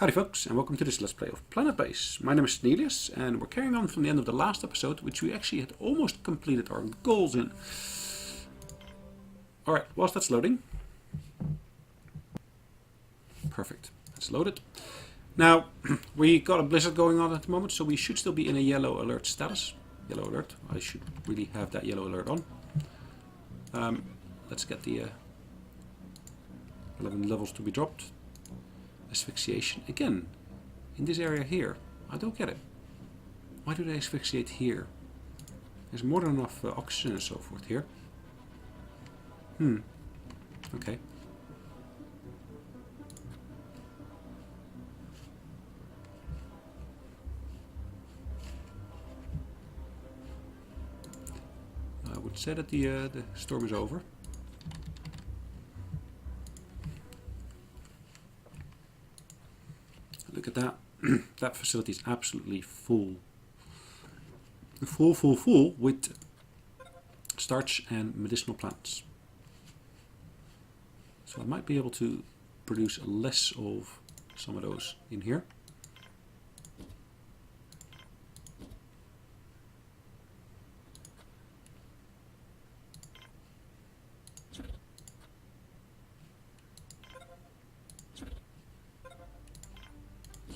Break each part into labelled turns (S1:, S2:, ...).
S1: Howdy folks, and welcome to this Let's Play of PlanetBase. My name is Sonelias, and we're carrying on from the end of the last episode, which we actually had almost completed our goals in. Alright, whilst that's loading. Perfect, that's loaded. Now, we got a blizzard going on at the moment, so we should still be in a yellow alert status. Yellow alert, I should really have that yellow alert on. Let's get the 11 levels to be dropped. Asphyxiation again in this area here. I don't get it. Why do they asphyxiate here? There's more than enough oxygen and so forth here. Okay. I would say that the storm is over. Look at that. That facility is absolutely full. Full with starch and medicinal plants. So I might be able to produce less of some of those in here.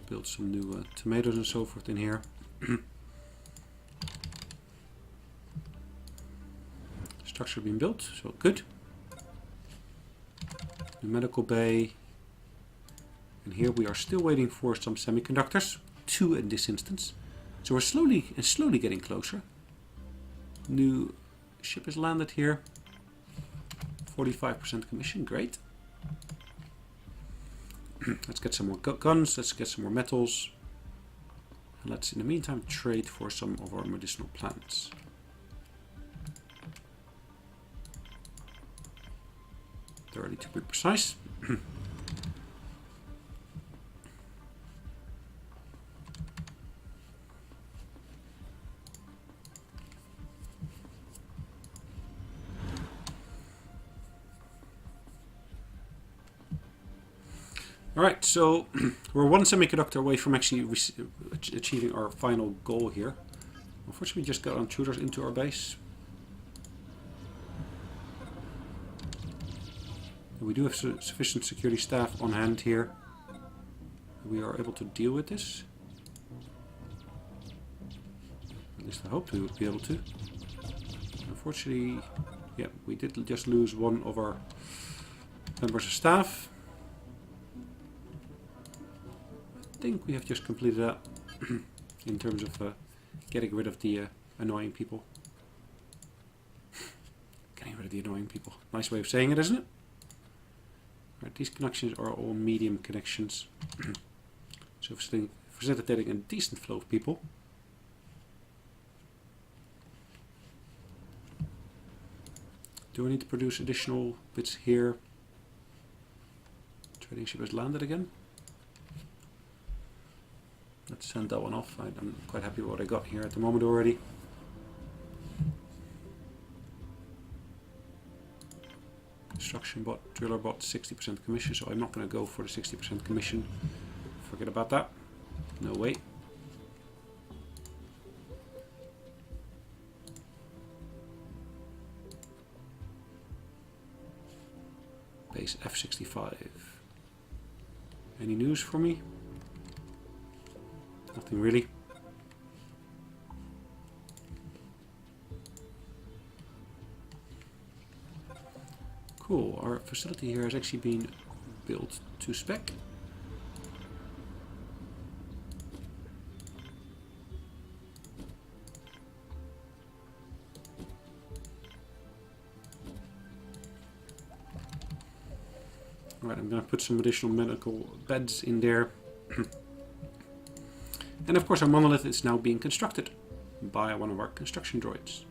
S1: Build some new tomatoes and so forth in here. Structure being built, so good. New medical bay. And here we are still waiting for some semiconductors. 2 in this instance. So we're slowly getting closer. New ship has landed here. 45% commission, great. Let's get some more guns, let's get some more metals. And let's in the meantime trade for some of our medicinal plants. .30 to be precise. Alright, so we're one semiconductor away from actually achieving our final goal here. Unfortunately, we just got intruders into our base. We do have sufficient security staff on hand here. We are able to deal with this. At least I hope to be able to. Unfortunately, yeah, we did just lose one of our members of staff. I think we have just completed that in terms of getting rid of the annoying people. Getting rid of the annoying people. Nice way of saying it, isn't it? Right, these connections are all medium connections. So facilitating a decent flow of people. Do I need to produce additional bits here? Trading ship has landed again. Let's send that one off. I'm quite happy with what I got here at the moment already. Construction bot, driller bot, 60% commission, so I'm not going to go for the 60% commission. Forget about that. No way. Base F65. Any news for me? Nothing really. Cool, our facility here has actually been built to spec. Alright, I'm going to put some additional medical beds in there. And of course our monolith is now being constructed by one of our construction droids.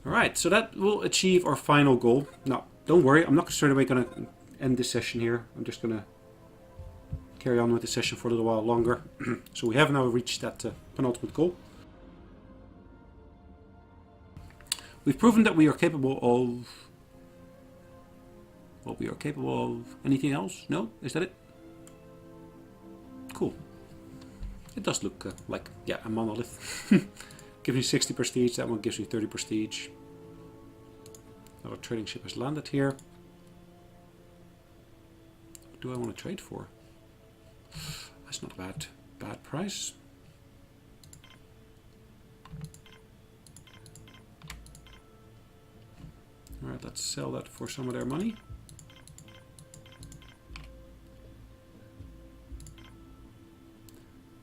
S1: Alright, so that will achieve our final goal. Now, don't worry, I'm not straight away going to end this session here. I'm just going to carry on with the session for a little while longer. So we have now reached that penultimate goal. We've proven that we are capable of... Well, we are capable of anything else? No? Is that it? Cool. It does look like, yeah, a monolith. Gives me 60 prestige, that one gives me 30 prestige. Another trading ship has landed here. What do I want to trade for? That's not a bad price. Alright, let's sell that for some of their money.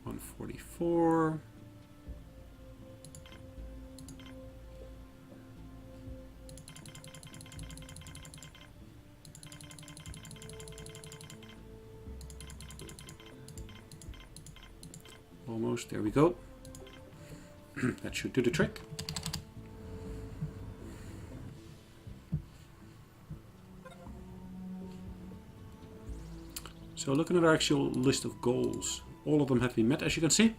S1: $144. Almost, there we go. That should do the trick. So looking at our actual list of goals, all of them have been met, as you can see.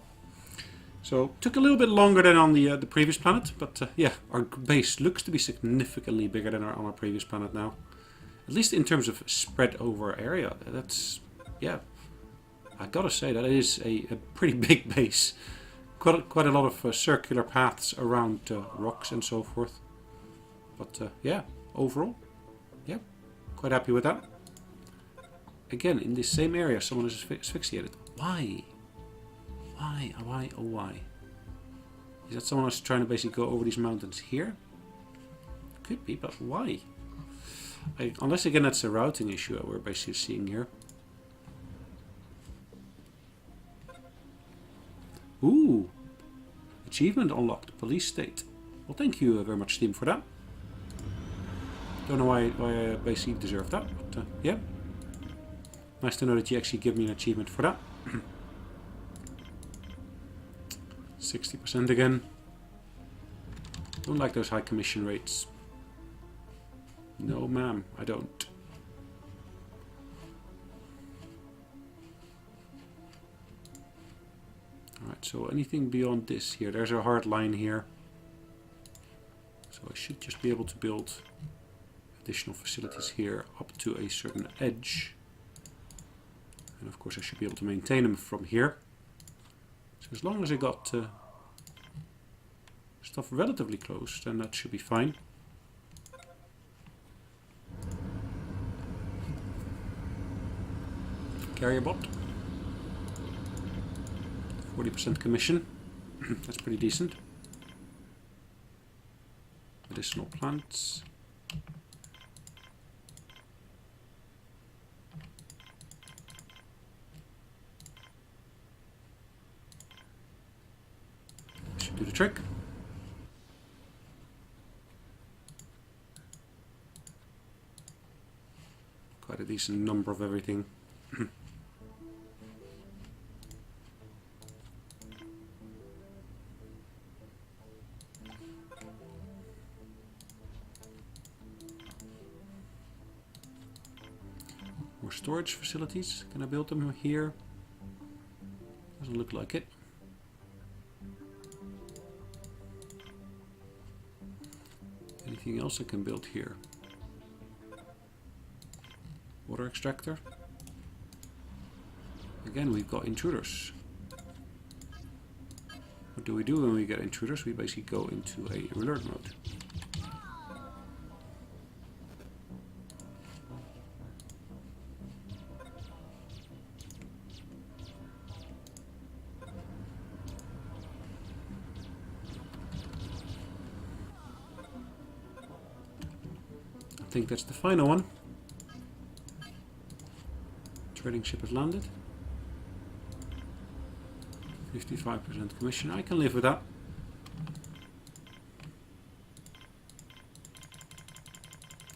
S1: So took a little bit longer than on the previous planet, but yeah, our base looks to be significantly bigger than on our previous planet now. At least in terms of spread over area. That's, yeah, I gotta say that is a pretty big base. Quite a lot of circular paths around rocks and so forth. But yeah, overall, yeah, quite happy with that. Again, in this same area, someone is asphyxiated. Why? Why? Why? Oh, why? Is that someone who's trying to basically go over these mountains here? Could be, but why? Unless, again, that's a routing issue that we're basically seeing here. Ooh! Achievement unlocked. Police state. Well, thank you very much, Steam, for that. Don't know why I basically deserve that, but yeah. Nice to know that you actually give me an achievement for that. 60% again. Don't like those high commission rates. No, ma'am, I don't. Alright, so anything beyond this here, there's a hard line here. So I should just be able to build additional facilities here up to a certain edge. And of course I should be able to maintain them from here. So as long as I got stuff relatively close, then that should be fine. Carrier bot. 40% commission. That's pretty decent. Additional plants. Should do the trick. Quite a decent number of everything. More storage facilities. Can I build them here? Doesn't look like it. Anything else I can build here? Water extractor. Again, we've got intruders. What do we do when we get intruders? We basically go into a alert mode. I think that's the final one. Trading ship has landed. 55% commission. I can live with that.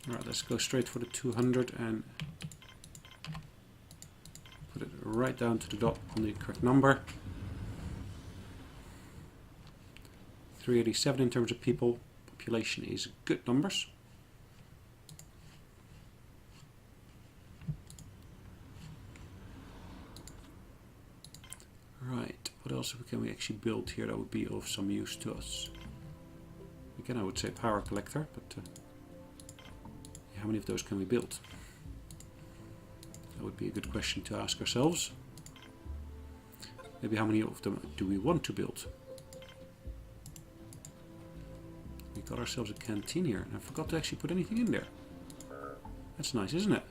S1: Alright, let's go straight for the 200 and put it right down to the dot on the correct number. 387 in terms of people. Population is good numbers. Right, what else can we actually build here that would be of some use to us? Again, I would say power collector, but how many of those can we build? That would be a good question to ask ourselves. Maybe how many of them do we want to build? We got ourselves a canteen here, and I forgot to actually put anything in there. That's nice, isn't it?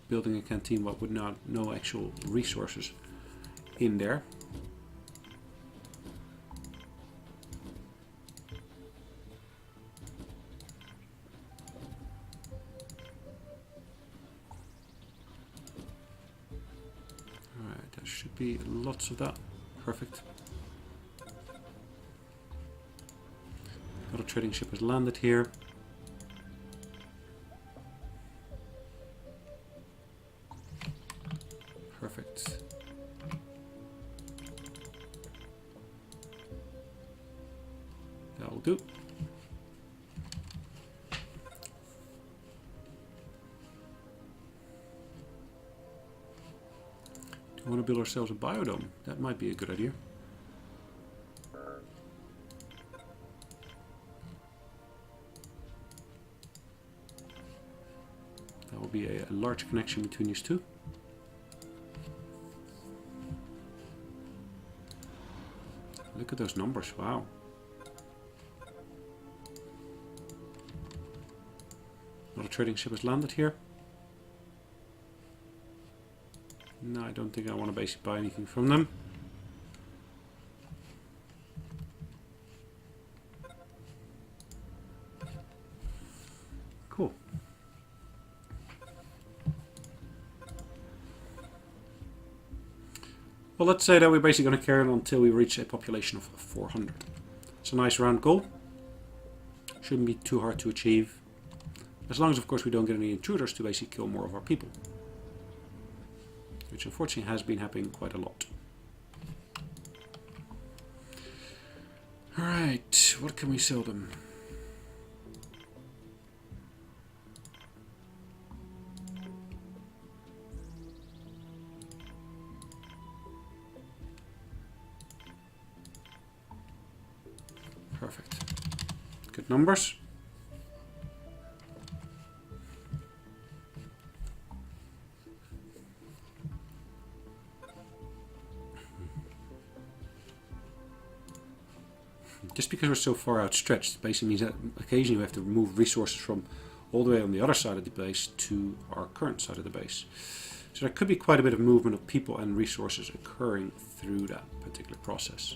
S1: Building a canteen but with no actual resources in there. Alright, there should be lots of that. Perfect. Another trading ship has landed here. Perfect. That'll do. Do we want to build ourselves a biodome? That might be a good idea. That will be a large connection between these two. Look at those numbers, wow. Another trading ship has landed here. No, I don't think I want to basically buy anything from them. Cool. Well, let's say that we're basically going to carry on until we reach a population of 400. It's a nice round goal. Shouldn't be too hard to achieve. As long as, of course, we don't get any intruders to basically kill more of our people. Which unfortunately has been happening quite a lot. Alright, what can we sell them? Perfect. Good numbers. Just because we're so far outstretched basically means that occasionally we have to move resources from all the way on the other side of the base to our current side of the base. So there could be quite a bit of movement of people and resources occurring through that particular process.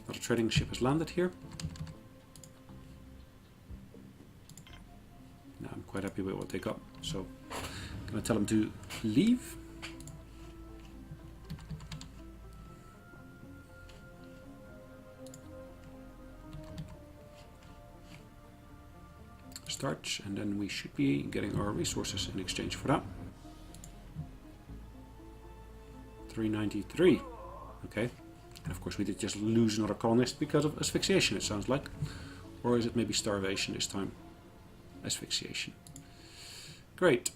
S1: Another trading ship has landed here. Now I'm quite happy with what they got, so I'm going to tell them to leave. Start, and then we should be getting our resources in exchange for that. 393. Okay. And of course we did just lose another colonist because of asphyxiation, it sounds like. Or is it maybe starvation this time? Asphyxiation. Great.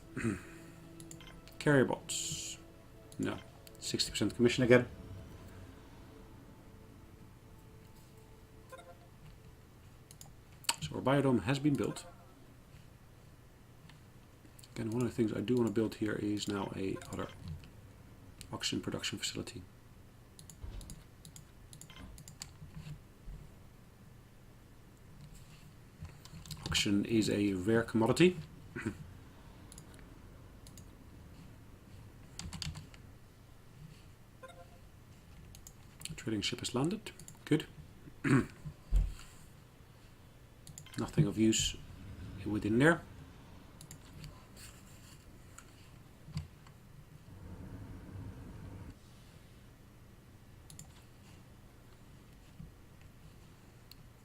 S1: Carrier bots. No. 60% commission again. So our biodome has been built. Again, one of the things I do want to build here is now a other oxygen production facility. Oxygen is a rare commodity. Trading ship has landed. Good. Nothing of use within there.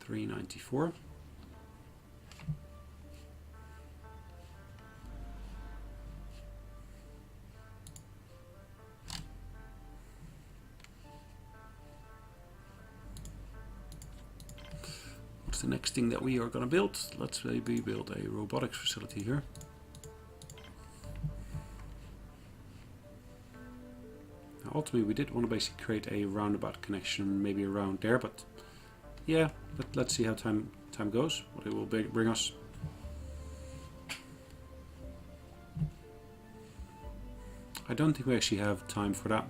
S1: $394. What's the next thing that we are going to build? Let's maybe build a robotics facility here. Now, ultimately, we did want to basically create a roundabout connection, maybe around there, but yeah, let's see how time goes, what it will bring us. I don't think we actually have time for that.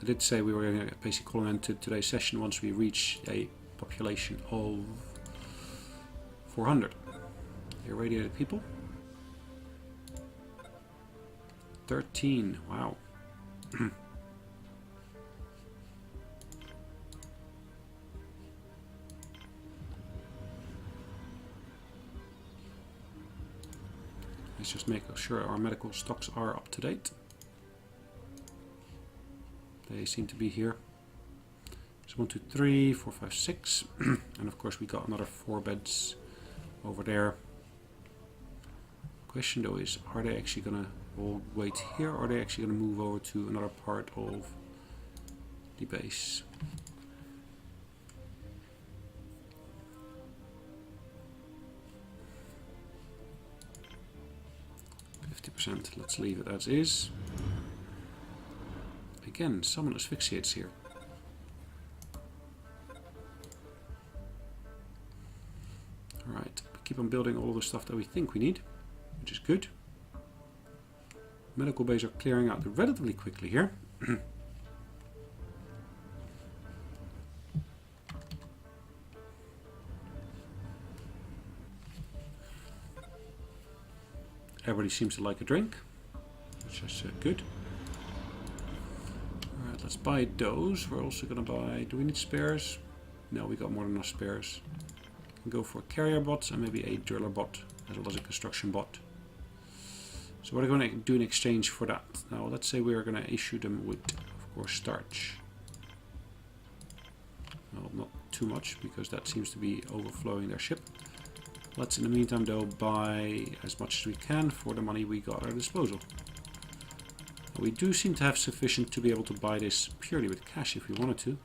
S1: I did say we were going to basically call an end to today's session once we reach a population of 400 irradiated people. 13, wow. Let's just make sure our medical stocks are up to date. They seem to be here. So 1, 2, 3, 4, 5, 6. And of course we got another 4 beds over there. Question though is, are they actually gonna all wait here, or are they actually gonna move over to another part of the base? Let's leave it as is. Again, someone asphyxiates here. Alright, keep on building all the stuff that we think we need, which is good. Medical bays are clearing out relatively quickly here. Everybody seems to like a drink, which is good. Alright, let's buy those. We're also going to buy... Do we need spares? No, we got more than enough spares. We can go for carrier bots and maybe a driller bot, as well as a construction bot. So what are we going to do in exchange for that? Now, let's say we are going to issue them with, of course, starch. Well, not too much, because that seems to be overflowing their ship. Let's in the meantime though buy as much as we can for the money we got at our disposal. We do seem to have sufficient to be able to buy this purely with cash if we wanted to.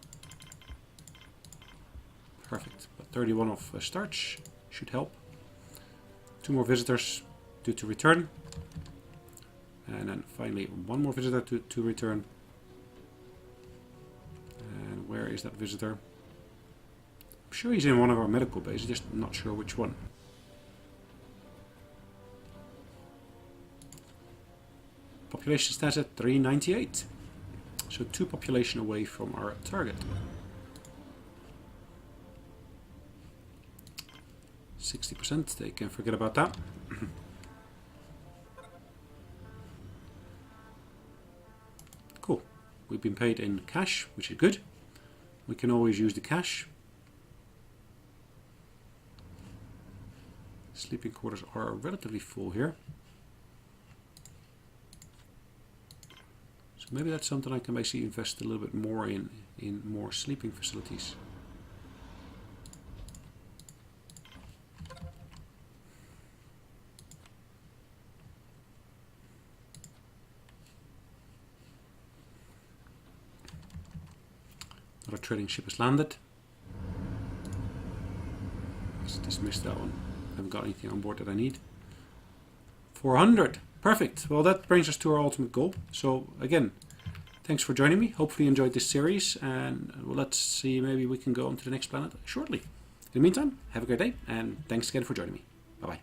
S1: Perfect. But 31 of starch should help. 2 more visitors due to return. And then finally 1 more visitor to return. And where is that visitor? I'm sure he's in one of our medical bases, just not sure which one. Population stands at 398. So 2 population away from our target. 60%, they can forget about that. Cool. We've been paid in cash, which is good. We can always use the cash. Sleeping quarters are relatively full here. So maybe that's something I can basically invest a little bit more in more sleeping facilities. Another trading ship has landed. Let's dismiss that one. I haven't got anything on board that I need. 400! Perfect! Well, that brings us to our ultimate goal. So, again, thanks for joining me. Hopefully you enjoyed this series, and let's see, maybe we can go on to the next planet shortly. In the meantime, have a great day, and thanks again for joining me. Bye-bye.